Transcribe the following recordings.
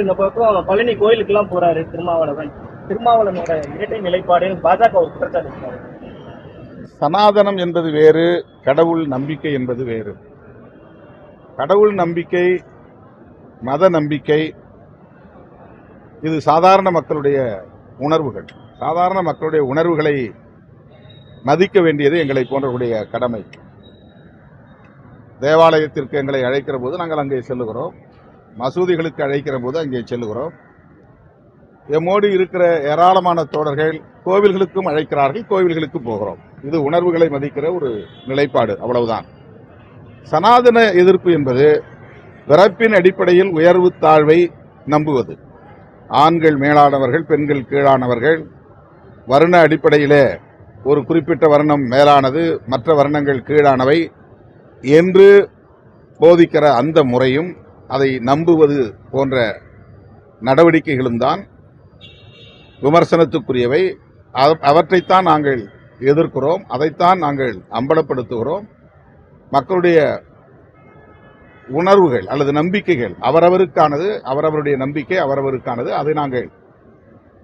இந்த பக்கம் பழனி கோயிலுக்கெல்லாம் போறாரு திருமாவளவனோட இரட்டை நிலைப்பாடு பாஜக ஒரு குற்றச்சாட்டு. சனாதனம் என்பது வேறு, கடவுள் நம்பிக்கை என்பது வேறு. கடவுள் நம்பிக்கை, மத நம்பிக்கை இது சாதாரண மக்களுடைய உணர்வுகள். சாதாரண மக்களுடைய உணர்வுகளை மதிக்க வேண்டியது எங்களை போன்றவர்களுடைய கடமை. தேவாலயத்திற்கு எங்களை அழைக்கிற போது நாங்கள் அங்கே செல்லுகிறோம், மசூதிகளுக்கு அழைக்கிற போது அங்கே செல்லுகிறோம். எம்மோடு இருக்கிற ஏராளமான தோழர்கள் கோவில்களுக்கும் அழைக்கிறார்கள், கோவில்களுக்கு போகிறோம். இது உணர்வுகளை மதிக்கிற ஒரு நிலைப்பாடு, அவ்வளவுதான். சனாதன எதிர்ப்பு என்பது பிறப்பின் அடிப்படையில் உயர்வு தாழ்வை நம்புவது. ஆண்கள் மேலானவர்கள், பெண்கள் கீழானவர்கள், வர்ண அடிப்படையிலே ஒரு குறிப்பிட்ட வர்ணம் மேலானது, மற்ற வர்ணங்கள் கீழானவை என்று போதிக்கிற அந்த முறையும் அதை நம்புவது போன்ற நடவடிக்கைகளும் தான் விமர்சனத்துக்குரியவை. அவற்றைத்தான் நாங்கள் எதிர்க்கிறோம், அதைத்தான் நாங்கள் அம்பலப்படுத்துகிறோம். மக்களுடைய உணர்வுகள் அல்லது நம்பிக்கைகள் அவரவருக்கானது, அவரவருடைய நம்பிக்கை அவரவருக்கானது. அதை நாங்கள்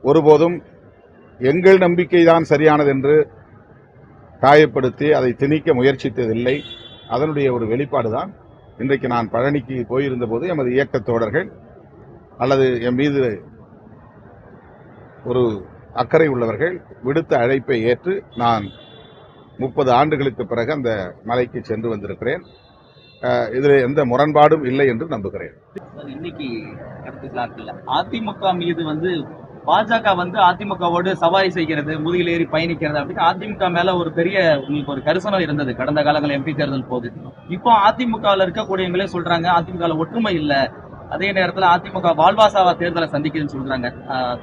ஒருபோதும் எங்கள் நம்பிக்கை தான் சரியானது என்று காயப்படுத்தி அதை திணிக்க முயற்சித்ததில்லை. அதனுடைய ஒரு வெளிப்பாடுதான் இன்றைக்கு நான் பழனிக்கு போயிருந்த போது எமது இயக்கத் தோழர்கள் அல்லது என் மீது ஒரு அக்கறை உள்ளவர்கள் விடுத்த அழைப்பை ஏற்று நான் 30 ஆண்டுகளுக்கு பிறகு அந்த மலைக்கு சென்று வந்திருக்கிறேன். இதில் எந்த முரண்பாடும் இல்லை என்று நம்புகிறேன். இன்னைக்கு அதிமுக மீது பாஜக அதிமுகவோடு சவாரி செய்கிறது, முதுகில் ஏறி பயணிக்கிறது அப்படின்னு அதிமுக மேல ஒரு பெரிய உங்களுக்கு ஒரு கரிசனம் இருந்தது கடந்த காலங்களில் எம்பி தேர்தல் போது. இப்போ அதிமுகவில் இருக்கக்கூடியவங்களே சொல்றாங்க அதிமுக ஒற்றுமை இல்ல. அதே நேரத்தில் அதிமுக வாழ்வாசாவா தேர்தலை சந்திக்குதுன்னு சொல்றாங்க.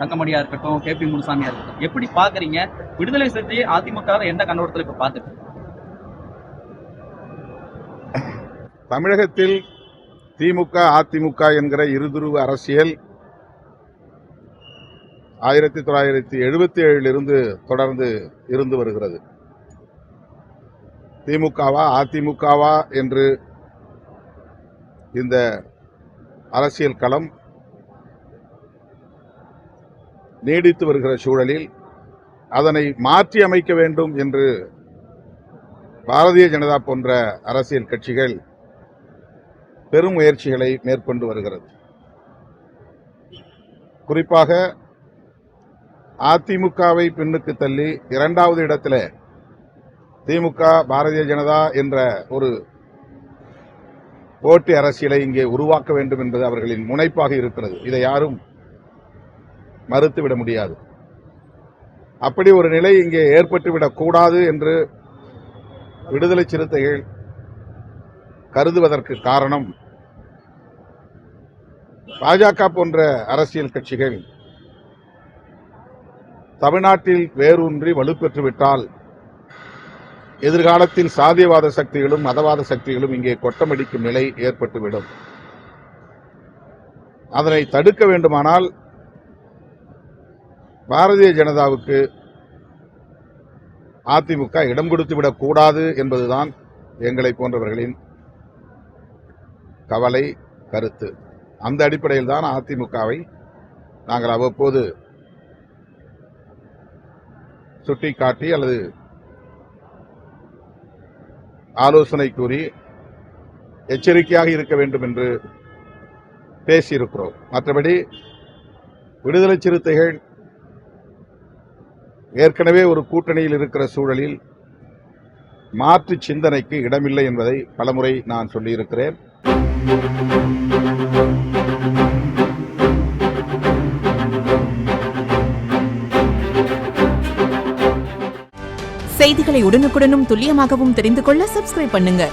தங்கமணியா இருக்கட்டும், KP முனுசாமியா இருக்கட்டும், எப்படி பாக்குறீங்க? விடுதலை சிறுத்தை அதிமுக எந்த கண்ணோட்டத்தில் இப்ப பாத்துட்டு? தமிழகத்தில் திமுக அதிமுக என்கிற இருதுருவ அரசியல் 1977 தொடர்ந்து இருந்து வருகிறது. திமுகவா அதிமுகவா என்று இந்த அரசியல் களம் நீடித்து வருகிற சூழலில் அதனை மாற்றி அமைக்க வேண்டும் என்று பாரதிய ஜனதா போன்ற அரசியல் கட்சிகள் பெரும் முயற்சிகளை மேற்கொண்டு வருகிறது. குறிப்பாக அதிமுகவை பின்னுக்கு தள்ளி 2வது இடத்தில் திமுக பாரதிய ஜனதா என்ற ஒரு போட்டி அரசியலை இங்கே உருவாக்க வேண்டும் என்பது அவர்களின் முனைப்பாக இருக்கிறது. இதை யாரும் மறுத்துவிட முடியாது. அப்படி ஒரு நிலை இங்கே ஏற்பட்டுவிடக் கூடாது என்று விடுதலை சிறுத்தைகள் கருதுவதற்கு காரணம், பாஜக போன்ற அரசியல் கட்சிகள் தமிழ்நாட்டில் வேரூன்றி வலுப்பெற்றுவிட்டால் எதிர்காலத்தில் சாதியவாத சக்திகளும் மதவாத சக்திகளும் இங்கே கொட்டமடிக்கும் நிலை ஏற்பட்டுவிடும். அதனை தடுக்க வேண்டுமானால் பாரதிய ஜனதாவுக்கு அதிமுக இடம் கொடுத்துவிடக் கூடாது என்பதுதான் எங்களை போன்றவர்களின் கவலை, கருத்து. அந்த அடிப்படையில் தான் அதிமுகவை நாங்கள் அவ்வப்போது சுட்டிக்காட்டி அல்லது ஆலோசனை கூறி எச்சரிக்கையாக இருக்க வேண்டும் என்று பேசியிருக்கிறோம். மற்றபடி விடுதலை சிறுத்தைகள் ஏற்கனவே ஒரு கூட்டணியில் இருக்கிற சூழலில் மாற்று சிந்தனைக்கு இடமில்லை என்பதை பலமுறை நான் சொல்லியிருக்கிறேன். செய்திகளை உடனுக்குடனும் துல்லியமாகவும் தெரிந்து கொள்ள சப்ஸ்கிரைப் பண்ணுங்க.